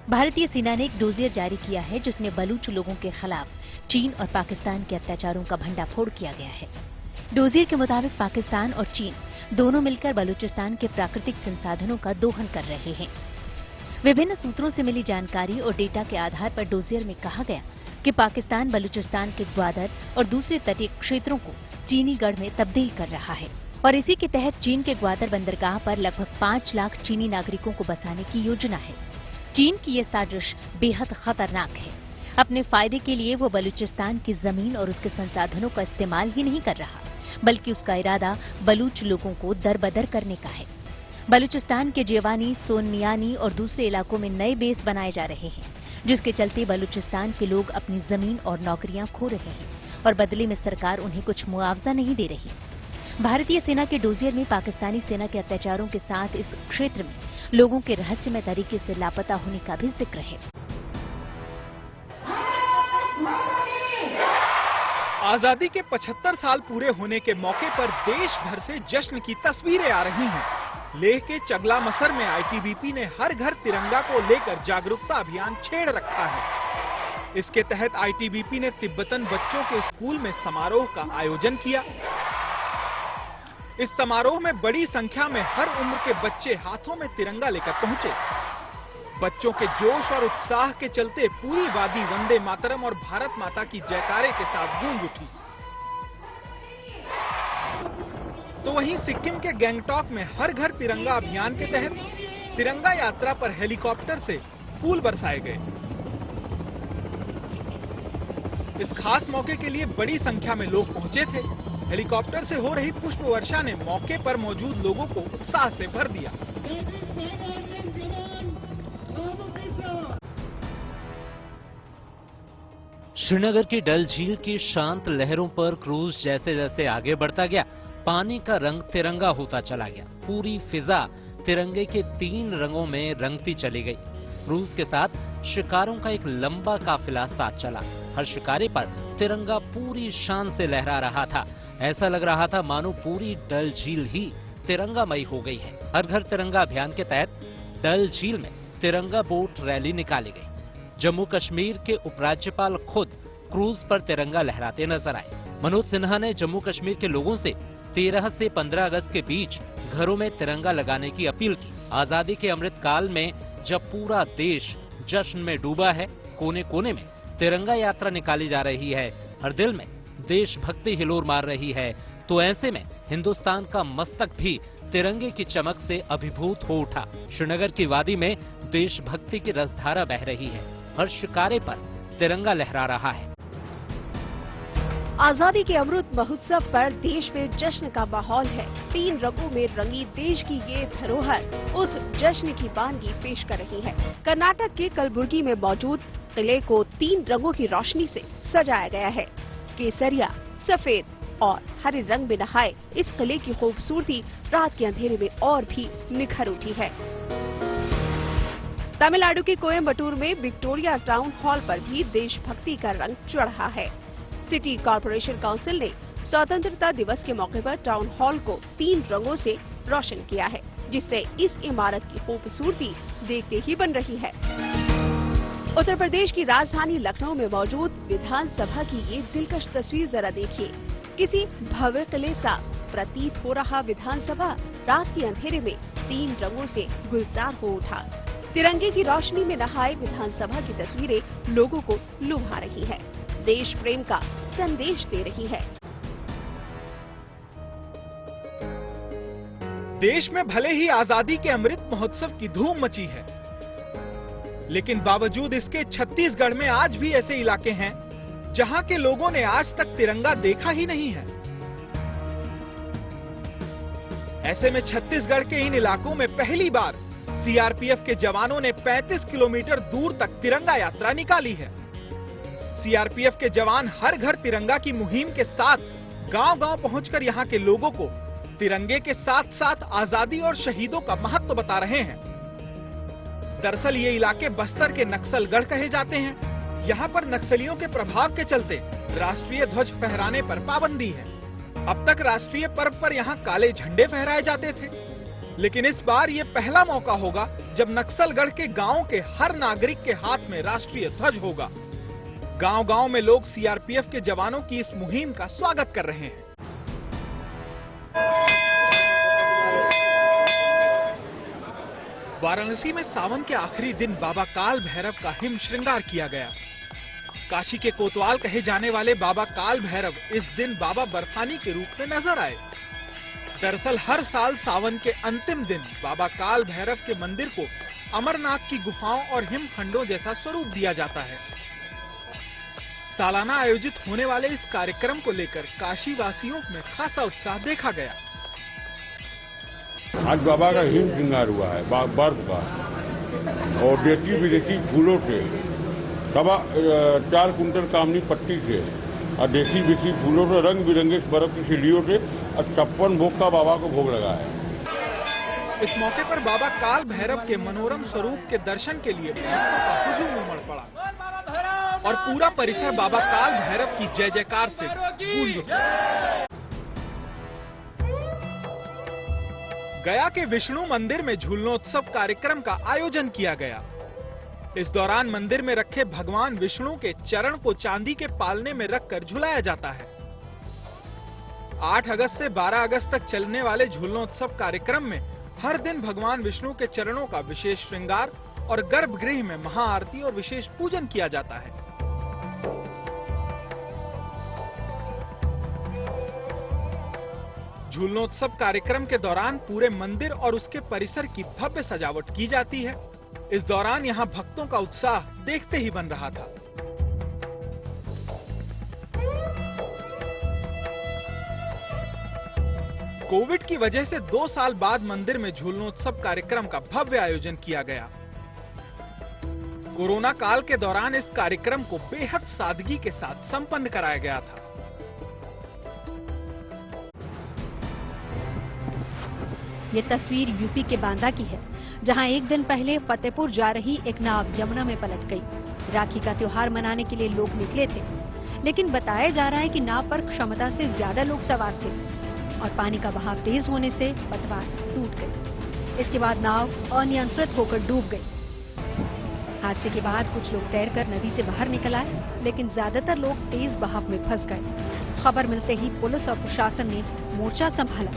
भारतीय सेना ने एक डोजियर जारी किया है जिसमें बलूच लोगों के खिलाफ चीन और पाकिस्तान के अत्याचारों का भंडाफोड़ किया गया है। डोजियर के मुताबिक पाकिस्तान और चीन दोनों मिलकर बलूचिस्तान के प्राकृतिक संसाधनों का दोहन कर रहे हैं। विभिन्न सूत्रों से मिली जानकारी और डेटा के आधार पर डोजियर में कहा गया कि पाकिस्तान बलूचिस्तान के ग्वादर और दूसरे तटीय क्षेत्रों को चीनी गढ़ में तब्दील कर रहा है और इसी के तहत चीन के ग्वादर बंदरगाह पर लगभग 5 लाख चीनी नागरिकों को बसाने की योजना है। चीन की ये साजिश बेहद खतरनाक है। अपने फायदे के लिए वो बलूचिस्तान की जमीन और उसके संसाधनों का इस्तेमाल ही नहीं कर रहा, बल्कि उसका इरादा बलूच लोगों को दरबदर करने का है। बलूचिस्तान के जेवानी, सोनमियानी और दूसरे इलाकों में नए बेस बनाए जा रहे हैं, जिसके चलते बलूचिस्तान के लोग अपनी जमीन और नौकरियां खो रहे हैं और बदले में सरकार उन्हें कुछ मुआवजा नहीं दे रही। भारतीय सेना के डोजियर में पाकिस्तानी सेना के अत्याचारों के साथ इस क्षेत्र में लोगों के रहस्यमय तरीके से लापता होने का भी जिक्र है। आजादी के 75 साल पूरे होने के मौके पर देश भर से जश्न की तस्वीरें आ रही हैं। लेह के चगला मसर में आईटीबीपी ने हर घर तिरंगा को लेकर जागरूकता अभियान छेड़ रखा है। इसके तहत आईटीबीपी ने तिब्बतन बच्चों के स्कूल में समारोह का आयोजन किया। इस समारोह में बड़ी संख्या में हर उम्र के बच्चे हाथों में तिरंगा लेकर पहुंचे। बच्चों के जोश और उत्साह के चलते पूरी वादी वंदे मातरम और भारत माता की जयकारे के साथ गूंज उठी। तो वहीं सिक्किम के गैंगटॉक में हर घर तिरंगा अभियान के तहत तिरंगा यात्रा पर हेलीकॉप्टर से फूल बरसाए गए। इस खास मौके के लिए बड़ी संख्या में लोग पहुंचे थे। हेलीकॉप्टर से हो रही पुष्प वर्षा ने मौके पर मौजूद लोगों को उत्साह से भर दिया। श्रीनगर की डल झील की शांत लहरों पर क्रूज जैसे जैसे आगे बढ़ता गया, पानी का रंग तिरंगा होता चला गया। पूरी फिजा तिरंगे के 3 रंगों में रंगती चली गई। क्रूज के साथ शिकारों का एक लंबा काफिला साथ चला। हर शिकारी पर तिरंगा पूरी शान से लहरा रहा था। ऐसा लग रहा था मानो पूरी डल झील ही तिरंगामयी हो गई है। हर घर तिरंगा अभियान के तहत डल झील में तिरंगा बोट रैली निकाली गई। जम्मू कश्मीर के उपराज्यपाल खुद क्रूज पर तिरंगा लहराते नजर आए। मनोज सिन्हा ने जम्मू कश्मीर के लोगों से 13 से 15 अगस्त के बीच घरों में तिरंगा लगाने की अपील की। आजादी के अमृत काल में जब पूरा देश जश्न में डूबा है, कोने कोने में तिरंगा यात्रा निकाली जा रही है, हर दिल में देशभक्ति हिलोर मार रही है, तो ऐसे में हिंदुस्तान का मस्तक भी तिरंगे की चमक से अभिभूत हो उठा। श्रीनगर की वादी में देशभक्ति की रसधारा बह रही है। हर शिकारे पर तिरंगा लहरा रहा है। आजादी के अमृत महोत्सव पर देश में जश्न का माहौल है। 3 रंगों में रंगी देश की ये धरोहर उस जश्न की बानगी पेश कर रही है। कर्नाटक के कलबुर्गी में मौजूद किले को 3 रंगों की रोशनी से सजाया गया है। केसरिया, सफेद और हरे रंग में नहाए इस किले की खूबसूरती रात के अंधेरे में और भी निखर उठी है। तमिलनाडु के कोयम्बटूर में विक्टोरिया टाउन हॉल पर भी देशभक्ति का रंग चढ़ा है। सिटी कॉर्पोरेशन काउंसिल ने स्वतंत्रता दिवस के मौके पर टाउन हॉल को 3 रंगों से रोशन किया है, जिससे इस इमारत की खूबसूरती देखते ही बन रही है। उत्तर प्रदेश की राजधानी लखनऊ में मौजूद विधानसभा की ये दिलकश तस्वीर जरा देखिए। किसी भव्य किले सा प्रतीत हो रहा विधानसभा रात के अंधेरे में 3 रंगों से गुलजार हो उठा। तिरंगे की रोशनी में नहाए विधानसभा की तस्वीरें लोगों को लुभा रही है, देश प्रेम का संदेश दे रही है। देश में भले ही आजादी के अमृत महोत्सव की धूम मची है, लेकिन बावजूद इसके छत्तीसगढ़ में आज भी ऐसे इलाके हैं जहां के लोगों ने आज तक तिरंगा देखा ही नहीं है। ऐसे में छत्तीसगढ़ के इन इलाकों में पहली बार सीआरपीएफ के जवानों ने 35 किलोमीटर दूर तक तिरंगा यात्रा निकाली है। सीआरपीएफ के जवान हर घर तिरंगा की मुहिम के साथ गांव-गांव पहुंचकर यहां के लोगों को तिरंगे के साथ साथ आजादी और शहीदों का महत्व बता रहे हैं। दरअसल ये इलाके बस्तर के नक्सलगढ़ कहे जाते हैं। यहाँ पर नक्सलियों के प्रभाव के चलते राष्ट्रीय ध्वज फहराने पर पाबंदी है। अब तक राष्ट्रीय पर्व पर यहाँ काले झंडे फहराए जाते थे। लेकिन इस बार ये पहला मौका होगा जब नक्सलगढ़ के गांव के हर नागरिक के हाथ में राष्ट्रीय ध्वज होगा। गांव-गांव में लोग सीआरपीएफ के जवानों की इस मुहिम का स्वागत कर रहे हैं। वाराणसी में सावन के आखिरी दिन बाबा काल भैरव का हिम श्रृंगार किया गया। काशी के कोतवाल कहे जाने वाले बाबा काल भैरव इस दिन बाबा बर्फानी के रूप में नजर आए। दरअसल हर साल सावन के अंतिम दिन बाबा काल भैरव के मंदिर को अमरनाथ की गुफाओं और हिमखंडों जैसा स्वरूप दिया जाता है। सालाना आयोजित होने वाले इस कार्यक्रम को लेकर काशी वासियों में खासा उत्साह देखा गया। आज बाबा का हिम श्रृंगार हुआ है बर्फ का, और देसी विदेशी फूलों से 4 कुंटल कामनी पट्टी से और देसी विदेशी फूलों से रंग बिरंगे बर्फ की सीढ़ियों से और 56 भोग का बाबा को भोग लगा है। इस मौके पर बाबा काल भैरव के मनोरम स्वरूप के दर्शन के लिए भक्तों का हुजूम उमड़ पड़ा और पूरा परिसर बाबा काल भैरव की जय जयकार से गूंज उठा। गया के विष्णु मंदिर में झूलनोत्सव कार्यक्रम का आयोजन किया गया। इस दौरान मंदिर में रखे भगवान विष्णु के चरण को चांदी के पालने में रखकर झुलाया जाता है। 8 अगस्त से 12 अगस्त तक चलने वाले झूलनोत्सव कार्यक्रम में हर दिन भगवान विष्णु के चरणों का विशेष श्रृंगार और गर्भगृह में महाआरती और विशेष पूजन किया जाता है। झूलनोत्सव कार्यक्रम के दौरान पूरे मंदिर और उसके परिसर की भव्य सजावट की जाती है। इस दौरान यहां भक्तों का उत्साह देखते ही बन रहा था। कोविड की वजह से 2 साल बाद मंदिर में झूलनोत्सव कार्यक्रम का भव्य आयोजन किया गया। कोरोना काल के दौरान इस कार्यक्रम को बेहद सादगी के साथ संपन्न कराया गया था। ये तस्वीर यूपी के बांदा की है, जहां एक दिन पहले फतेहपुर जा रही एक नाव यमुना में पलट गई। राखी का त्योहार मनाने के लिए लोग निकले थे, लेकिन बताया जा रहा है कि नाव पर क्षमता से ज्यादा लोग सवार थे और पानी का बहाव तेज होने से पतवार टूट गई। इसके बाद नाव अनियंत्रित होकर डूब गई। हादसे के बाद कुछ लोग तैरकर नदी से बाहर निकल आए, लेकिन ज्यादातर लोग तेज बहाव में फंस गए। खबर मिलते ही पुलिस और प्रशासन ने मोर्चा संभाला।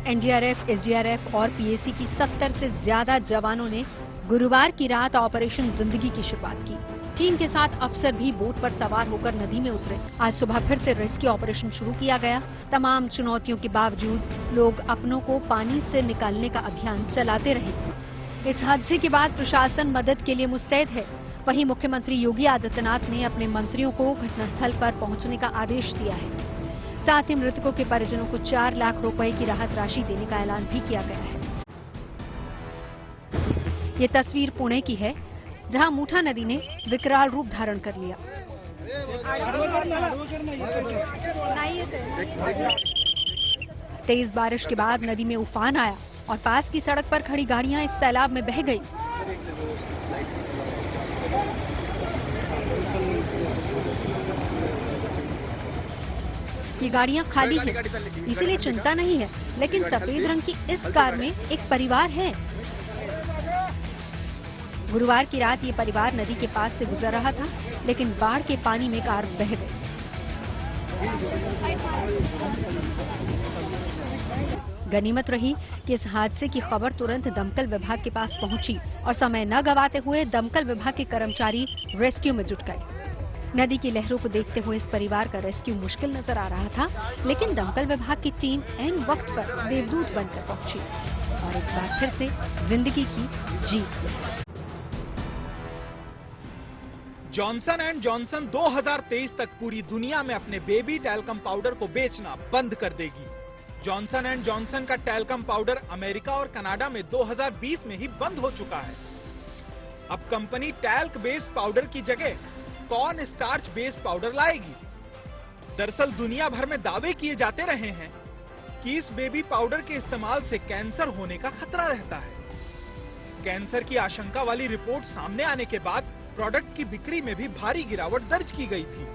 एनडीआरएफ, एसडीआरएफ और पीएसी की 70 से ज्यादा जवानों ने गुरुवार की रात ऑपरेशन जिंदगी की शुरुआत की। टीम के साथ अफसर भी बोट पर सवार होकर नदी में उतरे। आज सुबह फिर से रेस्क्यू ऑपरेशन शुरू किया गया। तमाम चुनौतियों के बावजूद लोग अपनों को पानी से निकालने का अभियान चलाते रहे। इस हादसे के बाद प्रशासन मदद के लिए मुस्तैद है। वहीं मुख्यमंत्री योगी आदित्यनाथ ने अपने मंत्रियों को घटनास्थल पर पहुंचने का आदेश दिया है। साथ ही मृतकों के परिजनों को 4 लाख रुपए की राहत राशि देने का ऐलान भी किया गया है। ये तस्वीर पुणे की है, जहां मूठा नदी ने विकराल रूप धारण कर लिया। तेज बारिश के बाद नदी में उफान आया और पास की सड़क पर खड़ी गाड़ियां इस सैलाब में बह गई। ये गाड़ियां खाली हैं, इसीलिए चिंता नहीं है, लेकिन सफेद रंग की इस कार में एक परिवार है। गुरुवार की रात ये परिवार नदी के पास से गुजर रहा था, लेकिन बाढ़ के पानी में कार बह गई। गनीमत रही कि इस हादसे की खबर तुरंत दमकल विभाग के पास पहुंची और समय न गंवाते हुए दमकल विभाग के कर्मचारी रेस्क्यू में जुट गए। नदी की लहरों को देखते हुए इस परिवार का रेस्क्यू मुश्किल नजर आ रहा था, लेकिन दमकल विभाग की टीम ऐन वक्त पर देवदूत बनकर पहुंची और एक बार फिर से जिंदगी की जीत। जॉनसन एंड जॉनसन 2023 तक पूरी दुनिया में अपने बेबी टैल्कम पाउडर को बेचना बंद कर देगी। जॉनसन एंड जॉनसन का टैल्कम पाउडर अमेरिका और कनाडा में 2020 में ही बंद हो चुका है। अब कंपनी टैल्क बेस्ड पाउडर की जगह कॉर्न स्टार्च बेस्ड पाउडर लाएगी। दरअसल दुनिया भर में दावे किए जाते रहे हैं कि इस बेबी पाउडर के इस्तेमाल से कैंसर होने का खतरा रहता है। कैंसर की आशंका वाली रिपोर्ट सामने आने के बाद प्रोडक्ट की बिक्री में भी भारी गिरावट दर्ज की गई थी।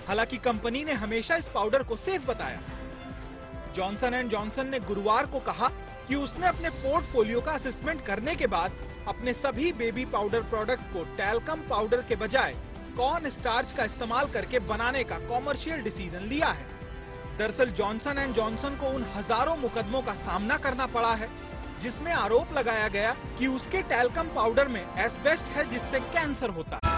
हालांकि कंपनी ने हमेशा इस पाउडर को सेफ बताया। जॉनसन एंड जॉनसन ने गुरुवार को कहा कि उसने अपने पोर्टफोलियो का असेसमेंट करने के बाद अपने सभी बेबी पाउडर प्रोडक्ट को टैल्कम पाउडर के बजाय कॉर्न स्टार्च का इस्तेमाल करके बनाने का कॉमर्शियल डिसीजन लिया है। दरअसल जॉनसन एंड जॉनसन को उन हजारों मुकदमों का सामना करना पड़ा है जिसमें आरोप लगाया गया कि उसके टैल्कम पाउडर में एस्बेस्ट है जिससे कैंसर होता है।